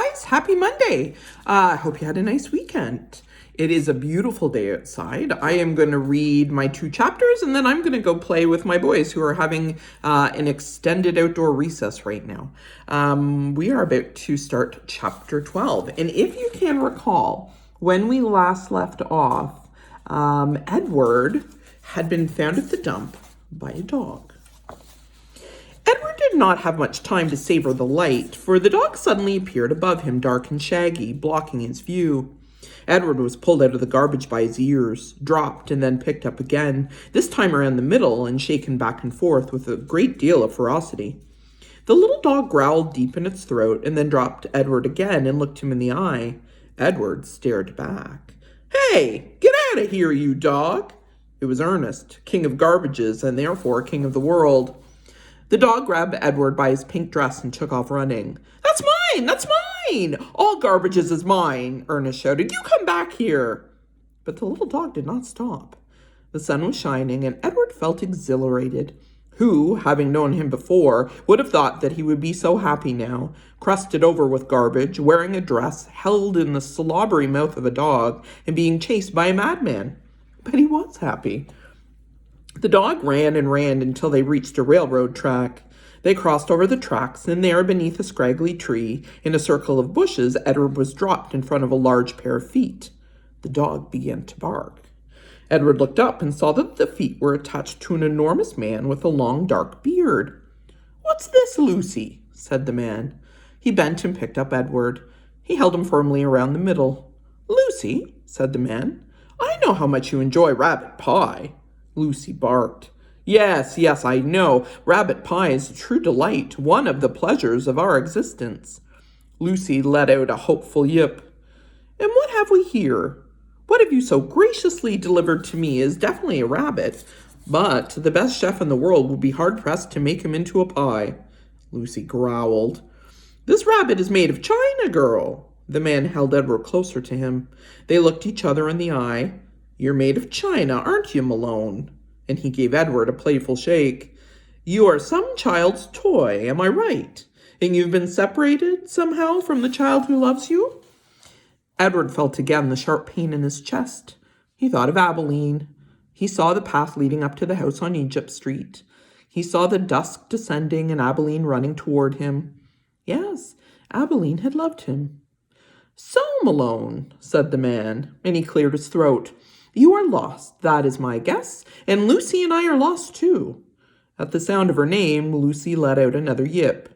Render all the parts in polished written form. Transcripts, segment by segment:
guys, happy Monday. I hope you had a nice weekend. It is a beautiful day outside. I am going to read my 2 chapters and then I'm going to go play with my boys who are having an extended outdoor recess right now. We are about to start chapter 12. And if you can recall, when we last left off, Edward had been found at the dump by a dog. Edward did not have much time to savor the light, for the dog suddenly appeared above him, dark and shaggy, blocking his view. Edward was pulled out of the garbage by his ears, dropped, and then picked up again, this time around the middle and shaken back and forth with a great deal of ferocity. The little dog growled deep in its throat and then dropped Edward again and looked him in the eye. Edward stared back. "Hey, get out of here, you dog!" It was Ernest, king of garbages and therefore king of the world. The dog grabbed Edward by his pink dress and took off running. "That's mine! That's mine! All garbages is mine!" Ernest shouted. "You come back here!" But the little dog did not stop. The sun was shining, and Edward felt exhilarated. Who, having known him before, would have thought that he would be so happy now, crusted over with garbage, wearing a dress, held in the slobbery mouth of a dog, and being chased by a madman? But he was happy. The dog ran and ran until they reached a railroad track. They crossed over the tracks, and there, beneath a scraggly tree, in a circle of bushes, Edward was dropped in front of a large pair of feet. The dog began to bark. Edward looked up and saw that the feet were attached to an enormous man with a long, dark beard. "What's this, Lucy?" said the man. He bent and picked up Edward. He held him firmly around the middle. "Lucy," said the man, "I know how much you enjoy rabbit pie." Lucy barked. Yes, I know. Rabbit pie is a true delight, one of the pleasures of our existence." Lucy let out a hopeful yip. "And what have we here? What have you so graciously delivered to me is definitely a rabbit, but the best chef in the world would be hard-pressed to make him into a pie." Lucy growled. "This rabbit is made of china, girl." The man held Edward closer to him. They looked each other in the eye. "You're made of china, aren't you, Malone?" And he gave Edward a playful shake. "You are some child's toy, am I right? And you've been separated somehow from the child who loves you?" Edward felt again the sharp pain in his chest. He thought of Abilene. He saw the path leading up to the house on Egypt Street. He saw the dusk descending and Abilene running toward him. Yes, Abilene had loved him. "So, Malone," said the man, and he cleared his throat. "You are lost, that is my guess, and Lucy and I are lost too." At the sound of her name, Lucy let out another yip.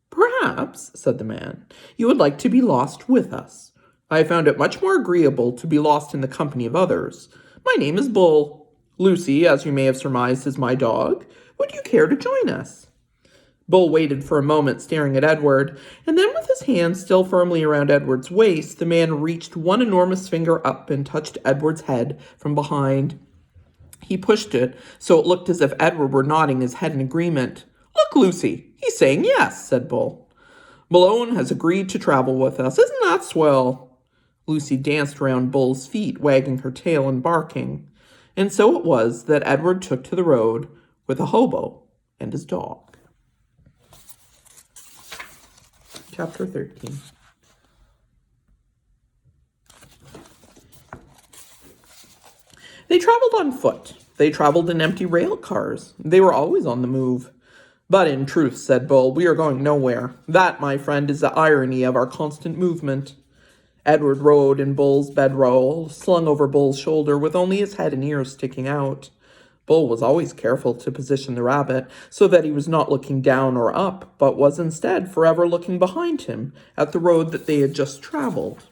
"Perhaps," said the man, "you would like to be lost with us. I have found it much more agreeable to be lost in the company of others. My name is Bull. Lucy, as you may have surmised, is my dog. Would you care to join us?" Bull waited for a moment, staring at Edward, and then with his hand still firmly around Edward's waist, the man reached one enormous finger up and touched Edward's head from behind. He pushed it so it looked as if Edward were nodding his head in agreement. "Look, Lucy, he's saying yes," said Bull. "Malone has agreed to travel with us. Isn't that swell?" Lucy danced around Bull's feet, wagging her tail and barking. And so it was that Edward took to the road with a hobo and his dog. Chapter 13. They traveled on foot. They traveled in empty rail cars. They were always on the move. "But in truth," said Bull, "we are going nowhere. That, my friend, is the irony of our constant movement." Edward rode in Bull's bedroll, slung over Bull's shoulder, with only his head and ears sticking out. Bull was always careful to position the rabbit so that he was not looking down or up, but was instead forever looking behind him at the road that they had just traveled.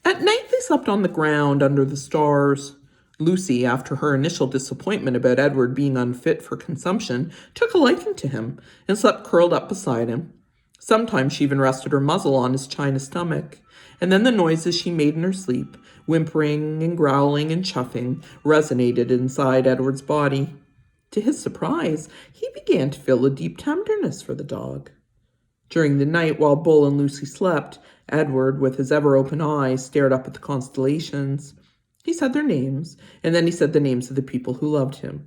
At night they slept on the ground under the stars. Lucy, after her initial disappointment about Edward being unfit for consumption, took a liking to him and slept curled up beside him. Sometimes she even rested her muzzle on his china stomach, and then the noises she made in her sleep, whimpering and growling and chuffing, resonated inside Edward's body. To his surprise, he began to feel a deep tenderness for the dog. During the night, while Bull and Lucy slept, Edward, with his ever-open eyes, stared up at the constellations. He said their names, and then he said the names of the people who loved him.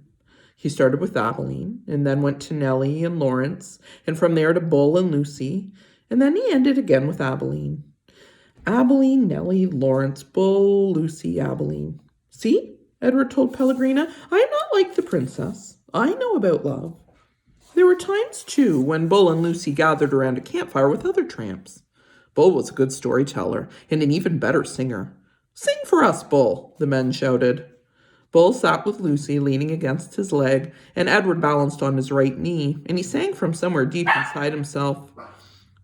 He started with Abilene, and then went to Nellie and Lawrence, and from there to Bull and Lucy, And then he ended again with Abilene. Abilene, Nellie, Lawrence, Bull, Lucy, Abilene. See, Edward told Pellegrina, I am not like the princess. I know about love. There were times, too, when Bull and Lucy gathered around a campfire with other tramps. Bull was a good storyteller and an even better singer. Sing for us, Bull, the men shouted. Bull sat with Lucy leaning against his leg, and Edward balanced on his right knee, and he sang from somewhere deep inside himself.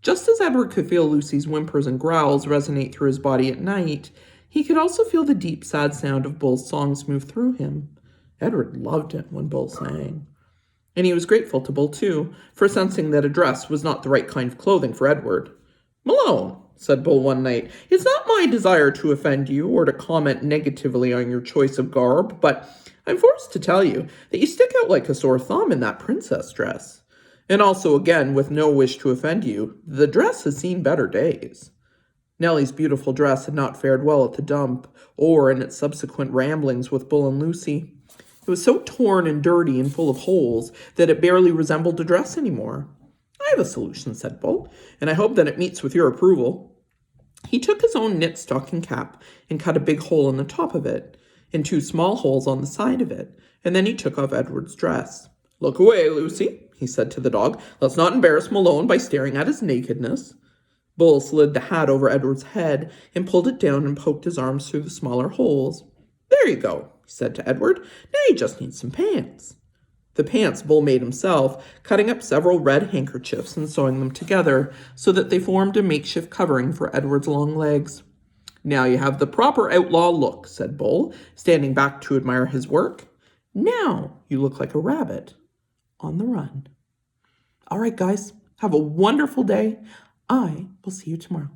Just as Edward could feel Lucy's whimpers and growls resonate through his body at night, he could also feel the deep, sad sound of Bull's songs move through him. Edward loved it when Bull sang. And he was grateful to Bull, too, for sensing that a dress was not the right kind of clothing for Edward. Malone, said Bull one night, it's not my desire to offend you or to comment negatively on your choice of garb, but I'm forced to tell you that you stick out like a sore thumb in that princess dress. And also, again, with no wish to offend you, the dress has seen better days. Nellie's beautiful dress had not fared well at the dump, or in its subsequent ramblings with Bull and Lucy. It was so torn and dirty and full of holes that it barely resembled a dress anymore. I have a solution, said Bull, and I hope that it meets with your approval. He took his own knit stocking cap and cut a big hole in the top of it, and 2 small holes on the side of it, and then he took off Edward's dress. Look away, Lucy, he said to the dog. Let's not embarrass Malone by staring at his nakedness. Bull slid the hat over Edward's head and pulled it down and poked his arms through the smaller holes. There you go, he said to Edward. Now you just need some pants. The pants Bull made himself, cutting up several red handkerchiefs and sewing them together so that they formed a makeshift covering for Edward's long legs. Now you have the proper outlaw look, said Bull, standing back to admire his work. Now you look like a rabbit on the run. All right, guys, have a wonderful day. I will see you tomorrow.